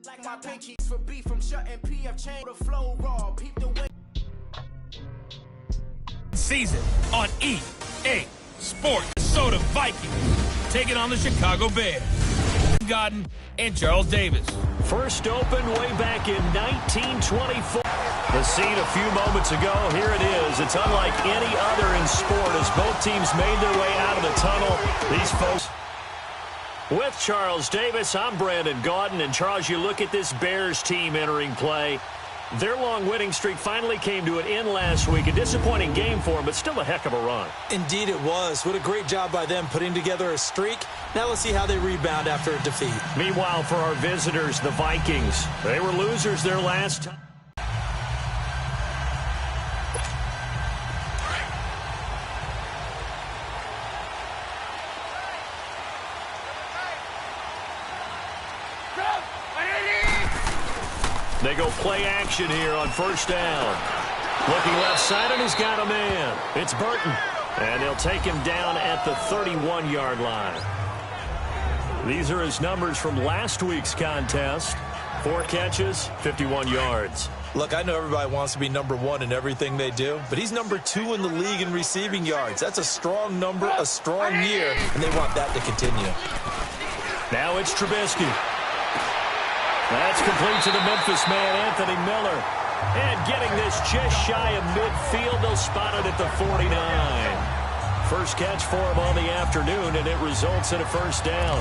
like my pinkies for beef from shutting PF chain the flow raw. Peep the way. Season on EA Sports. Minnesota Vikings taking on the Chicago Bears. Godden and Charles Davis. First opened way back in 1924. The scene a few moments ago, here it is. It's unlike any other in sport as both teams made their way out of the tunnel. These folks. With Charles Davis, I'm Brandon Gaudin. And Charles, you look at this Bears team entering play. Their long winning streak finally came to an end last week. A disappointing game for them, but still a heck of a run. Indeed it was. What a great job by them putting together a streak. Now let's see how they rebound after a defeat. Meanwhile, for our visitors, the Vikings, they were losers their last time. They go play action here on first down. Looking left side, and he's got a man. It's Burton. And they'll take him down at the 31-yard line. These are his numbers from last week's contest. 4 catches, 51 yards. Look, I know everybody wants to be number 1 in everything they do, but he's number 2 in the league in receiving yards. That's a strong number, a strong year, and they want that to continue. Now it's Trubisky. That's complete to the Memphis man, Anthony Miller. And getting this just shy of midfield, they'll spot it at the 49. First catch for him on the afternoon, and it results in a first down.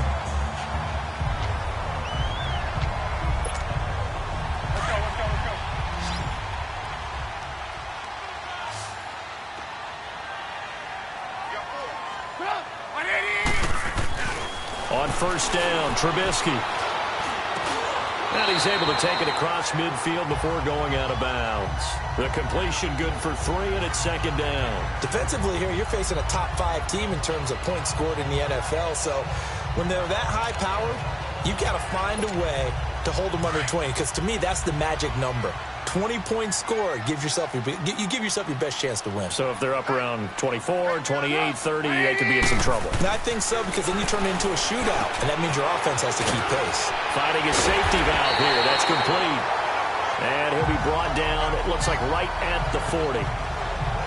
On first down, Trubisky. And he's able to take it across midfield before going out of bounds. The completion good for 3, and it's second down. Defensively here, you're facing a top 5 team in terms of points scored in the NFL. So when they're that high-powered, you've got to find a way to hold them under 20. Because to me, that's the magic number. 20 points scored, you give yourself your best chance to win. So if they're up around 24, 28, 30, they could be in some trouble. And I think so, because then you turn it into a shootout, and that means your offense has to keep pace. Finding a safety valve here. That's complete. And he'll be brought down, it looks like right at the 40.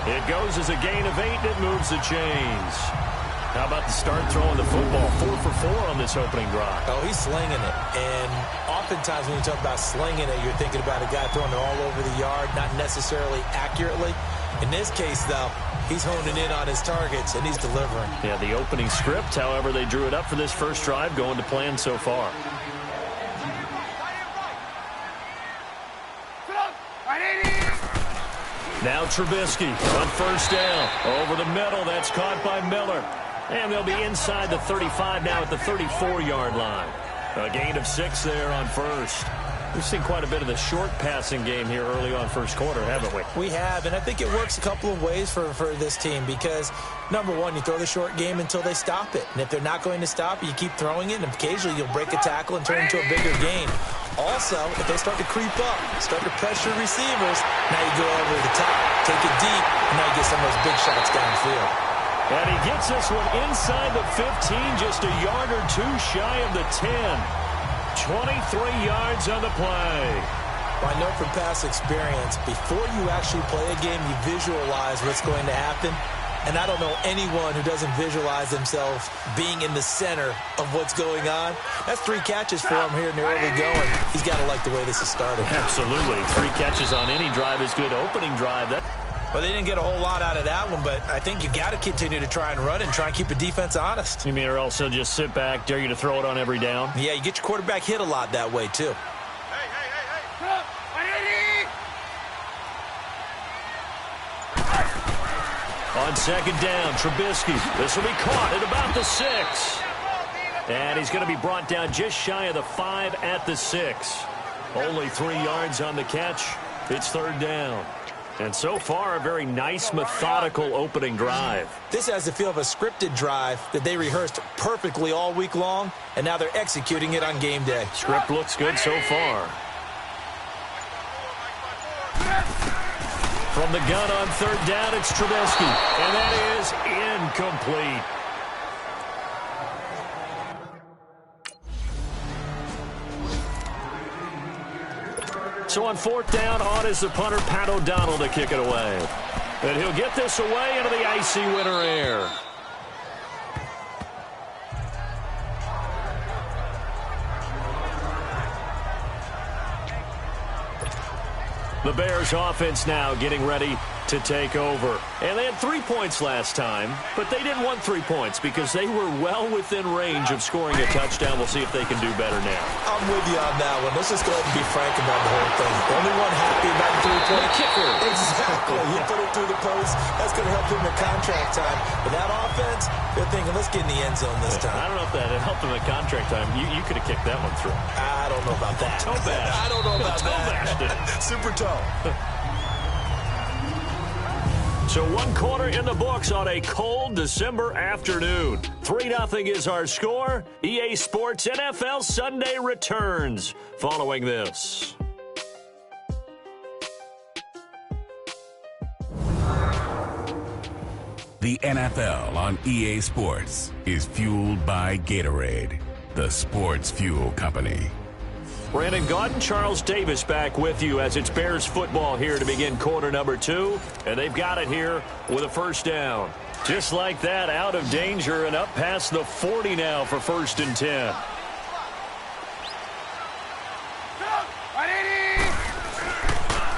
It goes as a gain of 8, and it moves the chains. How about the start throwing the football? 4 for 4 on this opening drive. Oh, he's slinging it. And oftentimes when you talk about slinging it, you're thinking about a guy throwing it all over the yard, not necessarily accurately. In this case, though, he's honing in on his targets, and he's delivering. Yeah, the opening script, however, they drew it up for this first drive, going to plan so far. Now Trubisky on first down. Over the middle, that's caught by Miller. And they'll be inside the 35 now at the 34-yard line. A gain of 6 there on first. We've seen quite a bit of the short passing game here early on first quarter, haven't we? We have, and I think it works a couple of ways for this team because, number one, you throw the short game until they stop it. And if they're not going to stop it, you keep throwing it, and occasionally you'll break a tackle and turn it into a bigger gain. Also, if they start to creep up, start to pressure receivers, now you go over the top, take it deep, and now you get some of those big shots downfield. And he gets this one inside the 15, just a yard or 2 shy of the 10. 23 yards on the play. Well, I know from past experience, before you actually play a game, you visualize what's going to happen. And I don't know anyone who doesn't visualize themselves being in the center of what's going on. That's 3 catches for him here in the early going. He's got to like the way this is started. Absolutely. 3 catches on any drive is good. Opening drive. Well, they didn't get a whole lot out of that one, but I think you got to continue to try and run and try and keep the defense honest. You mean or also just sit back, dare you to throw it on every down? Yeah, you get your quarterback hit a lot that way, too. On second down, Trubisky. This will be caught at about the 6. And he's going to be brought down just shy of the 5 at the 6. Only 3 yards on the catch. It's third down. And so far, a very nice, methodical opening drive. This has the feel of a scripted drive that they rehearsed perfectly all week long, and now they're executing it on game day. Script looks good so far. From the gun on third down, it's Trubisky. And that is incomplete. So on 4th down, on is the punter, Pat O'Donnell, to kick it away. And he'll get this away into the icy winter air. The Bears offense now getting ready to take over. And they had 3 points last time, but they didn't want 3 points because they were well within range of scoring a touchdown. We'll see if they can do better now. I'm with you on that one. Let's just go ahead and be frank about the whole thing. Only one happy about the 3-point kicker. Exactly. You put it through the post. That's going to help him in contract time. But that offense, they're thinking, let's get in the end zone this time. I don't know if that helped him at contract time. You could have kicked that one through. I don't know about that. Toe bash. I don't know about toe bashed it. Super toe. So 1/4 in the books on a cold December afternoon. 3-0 is our score. EA Sports NFL Sunday returns following this. The NFL on EA Sports is fueled by Gatorade, the sports fuel company. Brandon Gaudin, Charles Davis back with you as it's Bears football here to begin quarter number 2. And they've got it here with a 1st down. Just like that, out of danger and up past the 40 now for 1st and 10.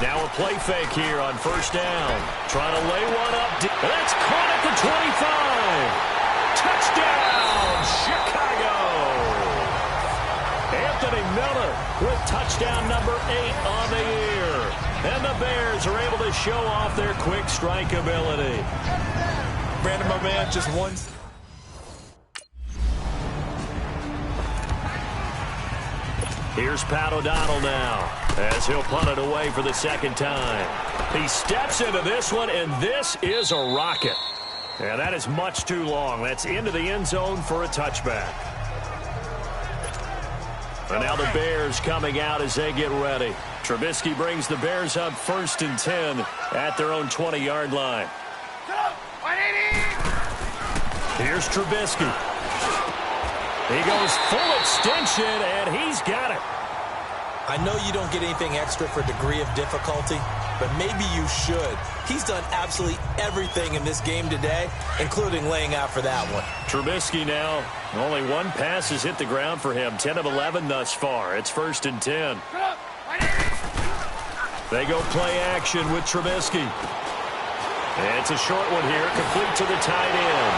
Now a play fake here on 1st down. Trying to lay one up. That's caught at the 25. Touchdown, Chicago. Anthony Miller with touchdown number 8 on the year. And the Bears are able to show off their quick strike ability. Brandon, my man, just one. Here's Pat O'Donnell now as he'll punt it away for the 2nd time. He steps into this one, and this is a rocket. And that is much too long. That's into the end zone for a touchback. And now the Bears coming out as they get ready. Trubisky brings the Bears up 1st and 10 at their own 20-yard line. Here's Trubisky. He goes full extension, and he's got it. I know you don't get anything extra for degree of difficulty, but maybe you should. He's done absolutely everything in this game today, including laying out for that one. Trubisky now, only one pass has hit the ground for him. 10 of 11 thus far. It's 1st and 10. They go play action with Trubisky. And it's a short one here, complete to the tight end.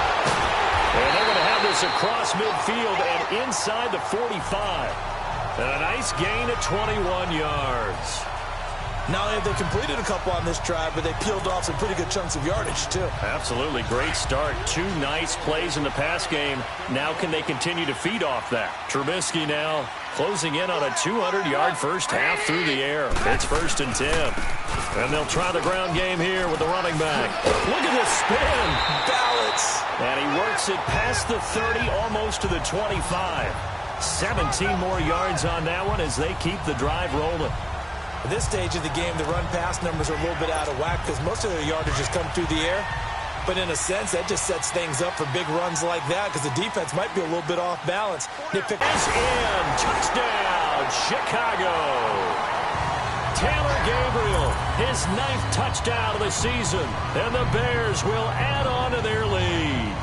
And they're going to have this across midfield and inside the 45. And a nice gain at 21 yards. Not only have they completed a couple on this drive, but they peeled off some pretty good chunks of yardage, too. Absolutely. Great start. 2 nice plays in the pass game. Now can they continue to feed off that? Trubisky now closing in on a 200-yard first half through the air. It's 1st and 10. And they'll try the ground game here with the running back. Look at this spin. Balance. And he works it past the 30, almost to the 25. 17 more yards on that one as they keep the drive rolling. At this stage of the game, the run-pass numbers are a little bit out of whack because most of their yardage has come through the air. But in a sense, that just sets things up for big runs like that because the defense might be a little bit off balance. They pick in. Touchdown, Chicago. Taylor Gabriel, his 9th touchdown of the season. And the Bears will add on to their lead.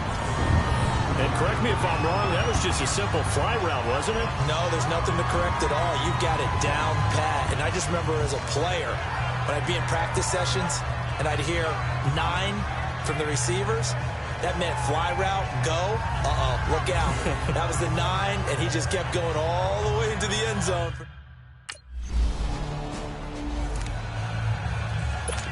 And correct me if I'm wrong, that was just a simple fly route, wasn't it? No, there's nothing to correct at all. You've got it down pat. And I just remember as a player, when I'd be in practice sessions and I'd hear 9 from the receivers, that meant fly route, go, look out. That was the 9, and he just kept going all the way into the end zone.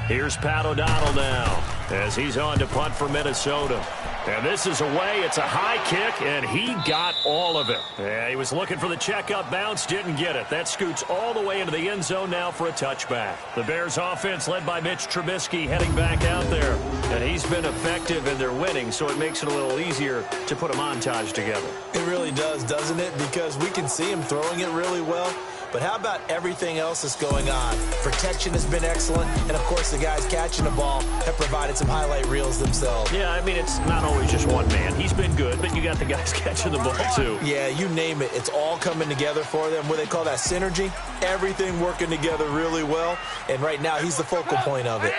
Here's Pat O'Donnell now as he's on to punt for Minnesota. And this is away. It's a high kick, and he got all of it. Yeah, he was looking for the checkup bounce, didn't get it. That scoots all the way into the end zone now for a touchback. The Bears offense led by Mitch Trubisky heading back out there. And he's been effective, and they're winning, so it makes it a little easier to put a montage together. It really does, doesn't it? Because we can see him throwing it really well. but how about everything else that's going on? Protection has been excellent, and, of course, the guys catching the ball have provided some highlight reels themselves. Yeah, I mean, it's not always just one man. He's been good, but you got the guys catching the ball, too. Yeah, you name it. It's all coming together for them. What they call that synergy. Everything working together really well, and right now he's the focal point of it.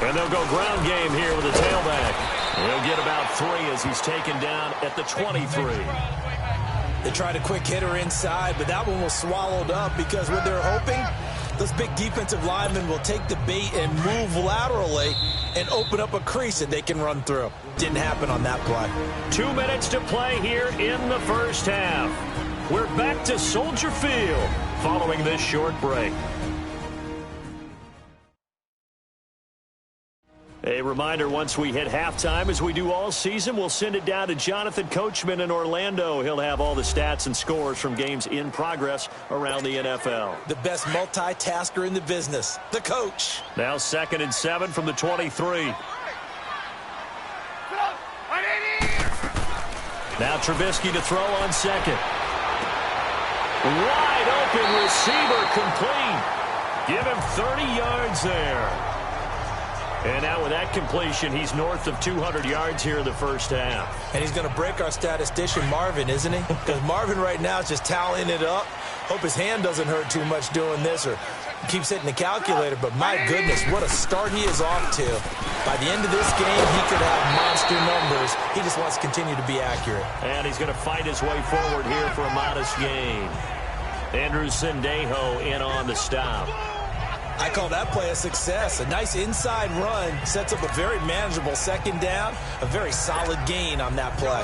And they'll go ground game here with a tailback. He'll get about 3 as he's taken down at the 23. They tried a quick hitter inside, but that one was swallowed up because what they're hoping, those big defensive linemen will take the bait and move laterally and open up a crease that they can run through. Didn't happen on that play. 2 minutes to play here in the first half. We're back to Soldier Field following this short break. A reminder, once we hit halftime, as we do all season, we'll send it down to Jonathan Coachman in Orlando. He'll have all the stats and scores from games in progress around the NFL. The best multitasker in the business, the coach. Now 2nd and 7 from the 23. Now Trubisky to throw on 2nd. Wide open receiver complete. Give him 30 yards there. And now with that completion, he's north of 200 yards here in the first half. And he's going to break our statistician Marvin, isn't he? Because Marvin right now is just tallying it up. Hope his hand doesn't hurt too much doing this or keeps hitting the calculator. But my goodness, what a start he is off to. By the end of this game, he could have monster numbers. He just wants to continue to be accurate. And he's going to fight his way forward here for a modest gain. Andrew Sendejo in on the stop. I call that play a success. A nice inside run sets up a very manageable 2nd down. A very solid gain on that play.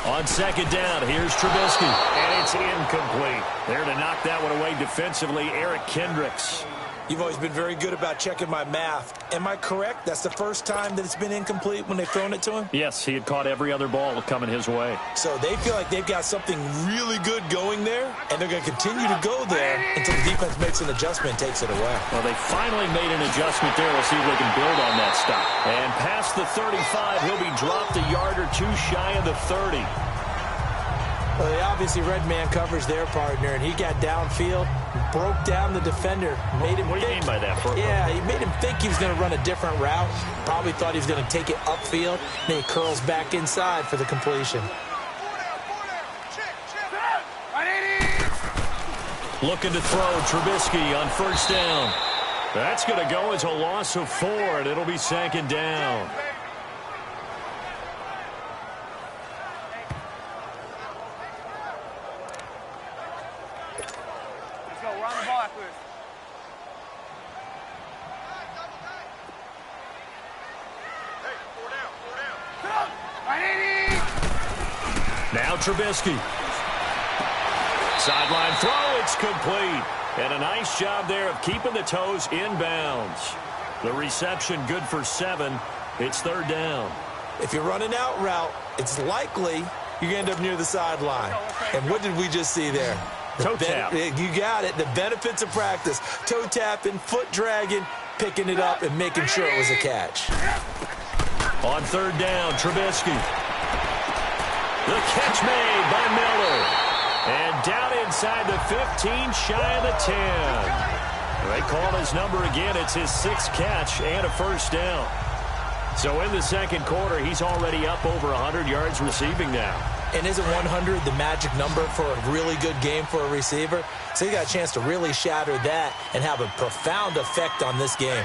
On 2nd down, here's Trubisky. And it's incomplete. There to knock that one away defensively, Eric Kendricks. You've always been very good about checking my math. Am I correct? That's the first time that it's been incomplete when they've thrown it to him? Yes, he had caught every other ball coming his way. So they feel like they've got something really good going there, and they're going to continue to go there until the defense makes an adjustment and takes it away. Well, they finally made an adjustment there. We'll see if they can build on that stop. And past the 35, he'll be dropped a yard or 2 shy of the 30. Well, they obviously read man coverage their partner, and he got downfield, broke down the defender, made him What do you mean by that? Yeah, he made him think he was going to run a different route. Probably thought he was going to take it upfield. Then he curls back inside for the completion. Looking to throw Trubisky on 1st down. That's going to go as a loss of 4, and it'll be 2nd down. Now Trubisky. Sideline throw, it's complete. And a nice job there of keeping the toes inbounds. The reception good for 7. It's 3rd down. If you're running out route, it's likely you're going to end up near the sideline. And what did we just see there? Toe tap. You got it. The benefits of practice. Toe tapping, foot dragging, picking it up, and making sure it was a catch. On 3rd down, Trubisky. The catch made by Miller. And down inside the 15, shy of the 10. They call his number again. It's his 6th catch and a 1st down. So in the 2nd quarter, he's already up over 100 yards receiving now. And isn't 100 the magic number for a really good game for a receiver? So he got a chance to really shatter that and have a profound effect on this game.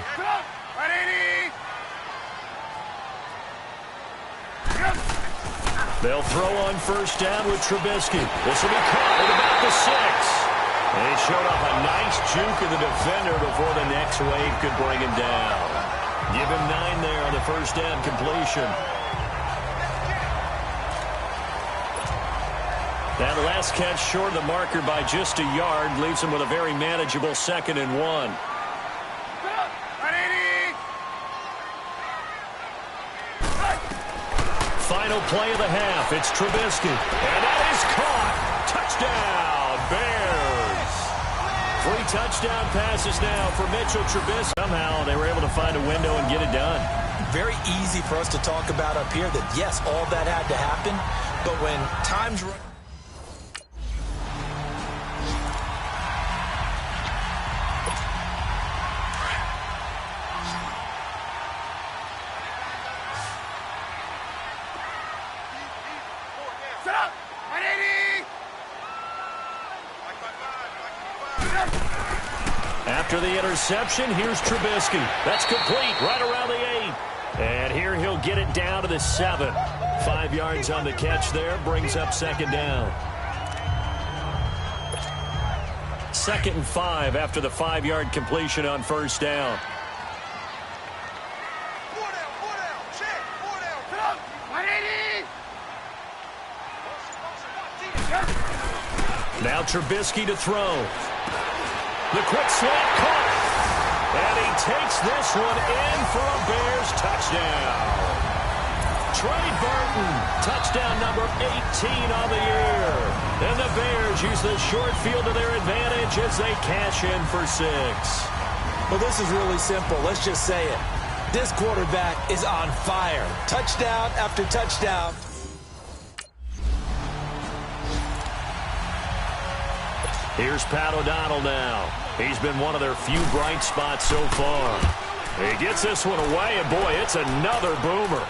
They'll throw on 1st down with Trubisky. This will be caught at about the 6. And he showed off a nice juke of the defender before the next wave could bring him down. Give him 9 there on the 1st down completion. Now the last catch short of the marker by just a yard leaves him with a very manageable 2nd and 1. Final play of the half. It's Trubisky. And that is caught. Touchdown, Bears. touchdown passes now for Mitchell Trubisky. Somehow they were able to find a window and get it done. Very easy for us to talk about up here that, yes, all that had to happen, but when time's running. After the interception, here's Trubisky. That's complete right around the 8. And here he'll get it down to the 7. 5 yards on the catch there, brings up second down. 2nd and 5 after the 5-yard completion on first down. Now Trubisky to throw. The quick slant caught. And he takes this one in for a Bears touchdown. Trey Burton, touchdown number 18 on the year. And the Bears use the short field to their advantage as they cash in for 6. Well, this is really simple. Let's just say it. This quarterback is on fire. Touchdown after touchdown. Here's Pat O'Donnell now. He's been one of their few bright spots so far. He gets this one away, and boy, it's another boomer.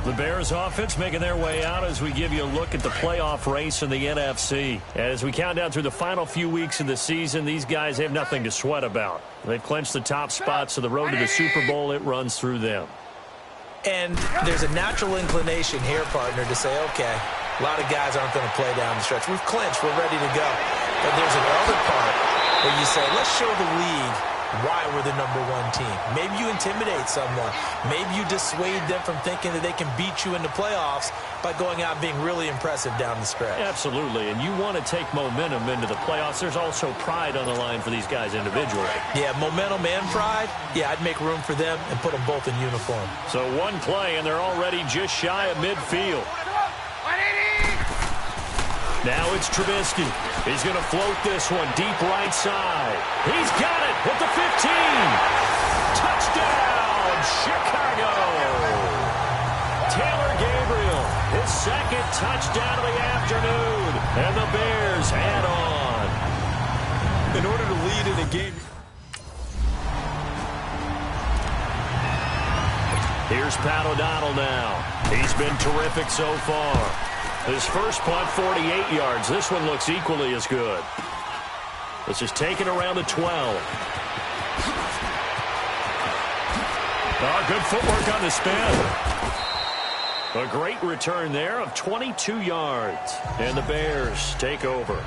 The Bears offense making their way out as we give you a look at the playoff race in the NFC. As we count down through the final few weeks of the season, these guys have nothing to sweat about. They've clinched the top spots, so the road to the Super Bowl, it runs through them. And there's a natural inclination here, partner, to say, okay, a lot of guys aren't going to play down the stretch. We've clinched. We're ready to go. But there's another part where you say, let's show the league why we're the #1 team. Maybe you intimidate someone. Maybe you dissuade them from thinking that they can beat you in the playoffs by going out and being really impressive down the stretch. Absolutely, and you want to take momentum into the playoffs. There's also pride on the line for these guys individually. Yeah, momentum and pride, yeah, I'd make room for them and put them both in uniform. So one play, and they're already just shy of midfield. Now it's Trubisky. He's going to float this one deep right side. He's got it at the 15. Touchdown, Chicago. Taylor Gabriel, his 2nd touchdown of the afternoon. And the Bears add on. In order to lead in a game. Here's Pat O'Donnell now. He's been terrific so far. His first punt, 48 yards. This one looks equally as good. This is taken around the 12. Oh, good footwork on the spin. A great return there of 22 yards. And the Bears take over.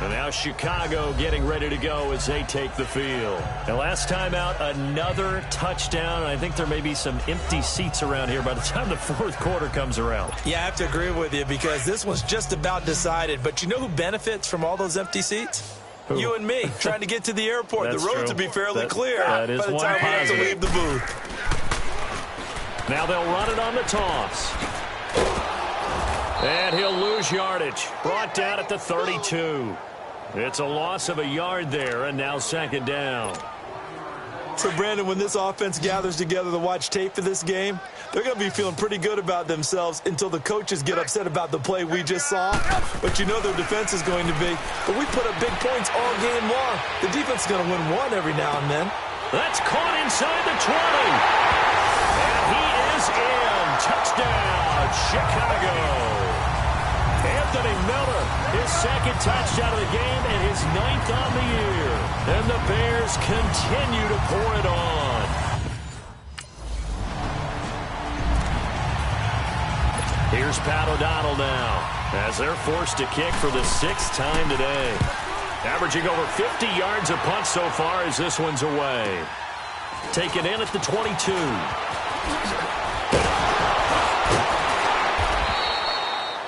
And now Chicago getting ready to go as they take the field. And last time out, another touchdown. I think there may be some empty seats around here by the time the 4th quarter comes around. Yeah, I have to agree with you because this one's just about decided. But you know who benefits from all those empty seats? Who? You and me, trying to get to the airport. The roads will be fairly clear that is by the time we have to leave the booth. Now they'll run it on the toss. And he'll lose yardage. Brought down at the 32. It's a loss of a yard there, and now 2nd down. So, Brandon, when this offense gathers together to watch tape for this game, they're going to be feeling pretty good about themselves until the coaches get upset about the play we just saw. But you know their defense is going to be. But we put up big points all game long. The defense is going to win one every now and then. That's caught inside the 20. And he is in. Touchdown, Chicago. Anthony Miller, his 2nd touchdown of the game and his 9th on the year. And the Bears continue to pour it on. Here's Pat O'Donnell now as they're forced to kick for the 6th time today. Averaging over 50 yards a punt so far as this one's away. Taken in at the 22.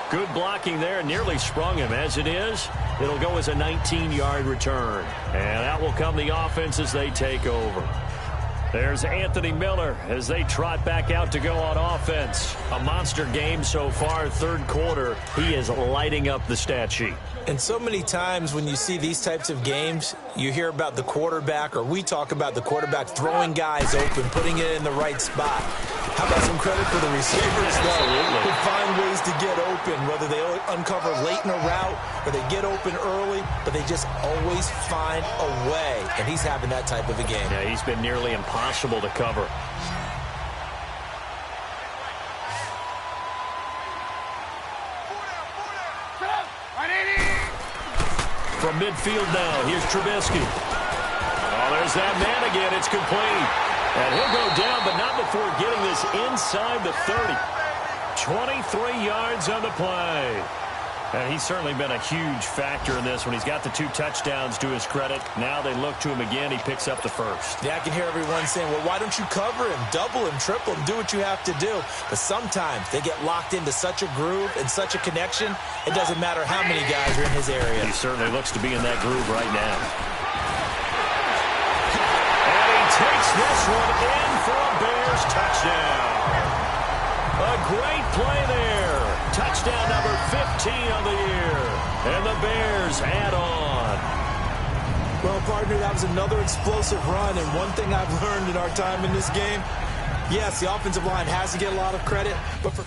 Good blocking there, nearly sprung him. As it is, it'll go as a 19-yard return. And out will come the offense as they take over. There's Anthony Miller as they trot back out to go on offense. A monster game so far, third quarter. He is lighting up the stat sheet. And so many times when you see these types of games, you hear about the quarterback, or we talk about the quarterback throwing guys open, putting it in the right spot. How about some credit for the receivers, though, who find ways to get open, whether they uncover late in a route or they get open early, but they just always find a way. And he's having that type of a game. Yeah, he's been nearly impossible to cover. From midfield now, here's Trubisky. Oh, there's that man again. It's complete. And he'll go down, but not before getting this inside the 30. 23 yards on the play. And he's certainly been a huge factor in this when he's got the 2 touchdowns to his credit. Now they look to him again. He picks up the first. Yeah, I can hear everyone saying, well, why don't you cover him, double him, triple him, do what you have to do. But sometimes they get locked into such a groove and such a connection, it doesn't matter how many guys are in his area. He certainly looks to be in that groove right now. And he takes this one in for a Bears touchdown. A great play there. Touchdown number 15 on the year. And the Bears add on. Well, partner, that was another explosive run. And one thing I've learned in our time in this game, yes, the offensive line has to get a lot of credit, but for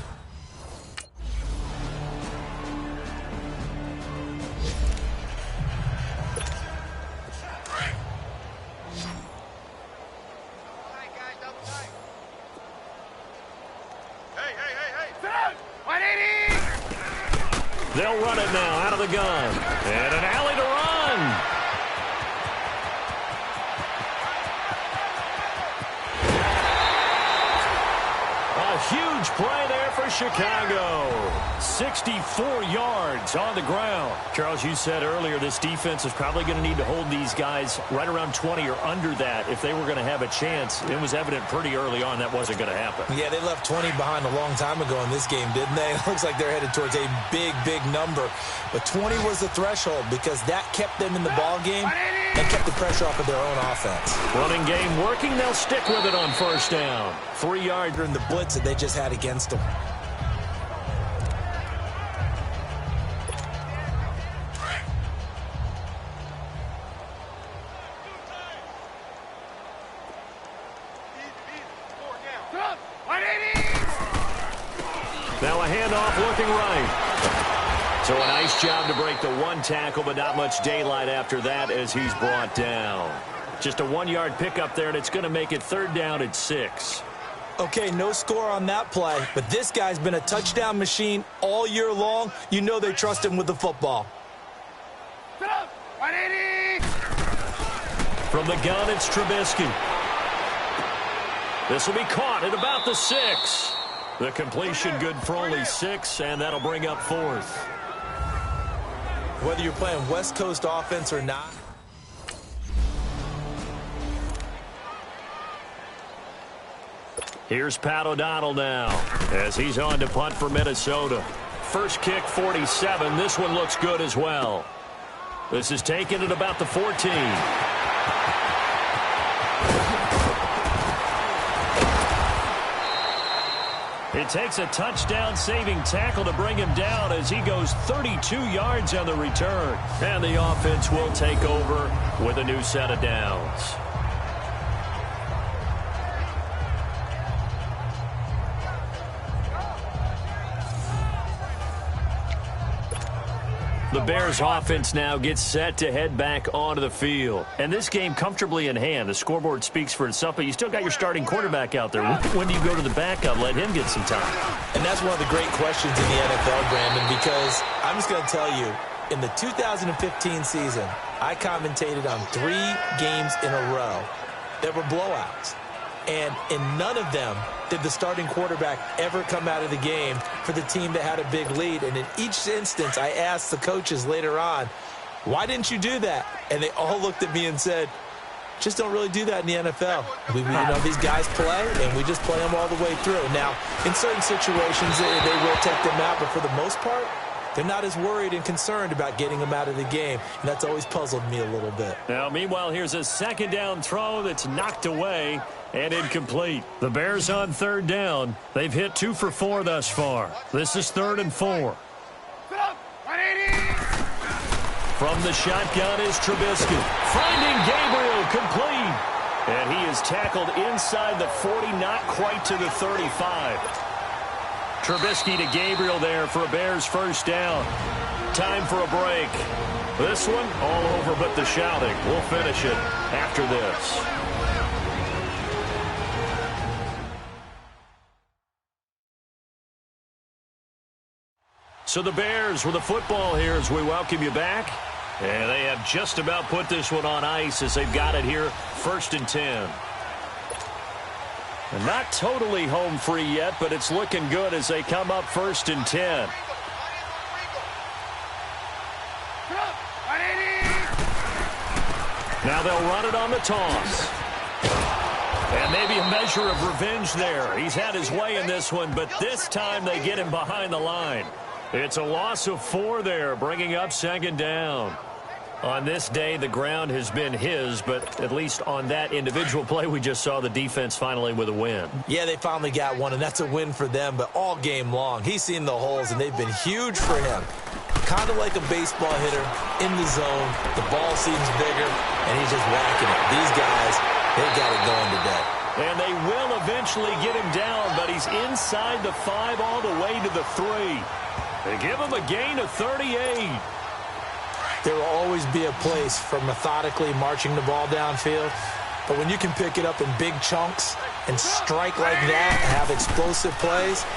they'll run it now out of the gun. And an alley to run. A huge play there for Chicago. 64 yards on the ground. Charles, you said earlier this defense is probably going to need to hold these guys right around 20 or under that if they were going to have a chance. It was evident pretty early on that wasn't going to happen. Yeah, they left 20 behind a long time ago in this game, didn't they? It looks like they're headed towards a big, big number. But 20 was the threshold because that kept them in the ball game and kept the pressure off of their own offense. Running game working. They'll stick with it on first down. 3 yards in the blitz that they just had against them. Now a handoff looking right. So a nice job to break the 1 tackle, but not much daylight after that as he's brought down. Just a 1-yard pickup there, and it's going to make it 3rd down at 6. Okay, no score on that play, but this guy's been a touchdown machine all year long. You know they trust him with the football. From the gun, it's Trubisky. This will be caught at about the 6. The completion good for only 6, and that'll bring up 4th. Whether you're playing West Coast offense or not. Here's Pat O'Donnell now as he's on to punt for Minnesota. First kick, 47. This one looks good as well. This is taken at about the 14. It takes a touchdown-saving tackle to bring him down as he goes 32 yards on the return. And the offense will take over with a new set of downs. The Bears offense now gets set to head back onto the field. And this game comfortably in hand. The scoreboard speaks for itself, but you still got your starting quarterback out there. When do you go to the backup, let him get some time? And that's one of the great questions in the NFL, Brandon, because I'm just going to tell you, in the 2015 season, I commentated on 3 games in a row that were blowouts. And in none of them did the starting quarterback ever come out of the game for the team that had a big lead. And in each instance, I asked the coaches later on, why didn't you do that? And they all looked at me and said, just don't really do that in the NFL. You know, these guys play, and we just play them all the way through. Now, in certain situations, they will take them out, but for the most part, they're not as worried and concerned about getting him out of the game, and that's always puzzled me a little bit. Now, meanwhile, here's a second down throw that's knocked away and incomplete. The Bears on third down. They've hit 2 for 4 thus far. This is 3rd and 4. From the shotgun is Trubisky. Finding Gabriel, complete. And he is tackled inside the 40, not quite to the 35. Trubisky to Gabriel there for a Bears first down. Time for a break. This one, all over but the shouting. We'll finish it after this. So the Bears with the football here as we welcome you back. And they have just about put this one on ice as they've got it here, 1st and 10. And not totally home free yet, but it's looking good as they come up 1st and 10. Now they'll run it on the toss. And maybe a measure of revenge there. He's had his way in this one, but this time they get him behind the line. It's a loss of 4 there, bringing up 2nd down. On this day, the ground has been his, but at least on that individual play, we just saw the defense finally with a win. Yeah, they finally got one, and that's a win for them, but all game long, he's seen the holes, and they've been huge for him. Kind of like a baseball hitter in the zone. The ball seems bigger, and he's just whacking it. These guys, they've got it going today. And they will eventually get him down, but he's inside the 5 all the way to the 3. They give him a gain of 38. There will always be a place for methodically marching the ball downfield, but when you can pick it up in big chunks and strike like that and have explosive plays,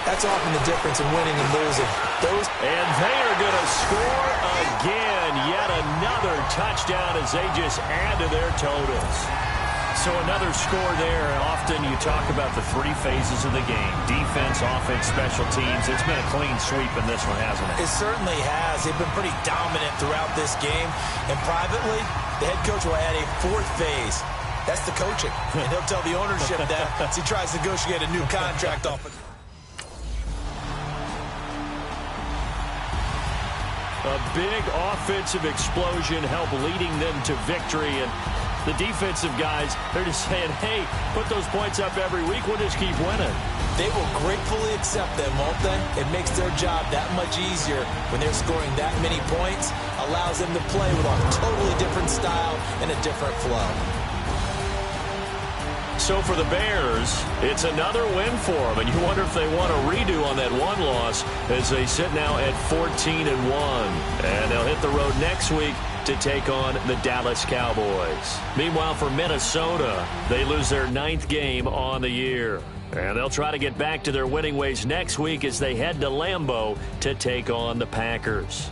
that's often the difference in winning and losing. And they are going to score again. Yet another touchdown as they just add to their totals. So another score there. Often you talk about the 3 phases of the game. Defense, offense, special teams. It's been a clean sweep in this one, hasn't it? It certainly has. They've been pretty dominant throughout this game. And privately, the head coach will add a 4th phase. That's the coaching. And he'll tell the ownership that as he tries to negotiate a new contract off it. A big offensive explosion helped leading them to victory. And the defensive guys, they're just saying, hey, put those points up every week. We'll just keep winning. They will gratefully accept them, won't they? It makes their job that much easier when they're scoring that many points. Allows them to play with a totally different style and a different flow. So for the Bears, it's another win for them. And you wonder if they want a redo on that one loss as they sit now at 14-1. And they'll hit the road next week to take on the Dallas Cowboys. Meanwhile, for Minnesota, they lose their 9th game on the year. And they'll try to get back to their winning ways next week as they head to Lambeau to take on the Packers.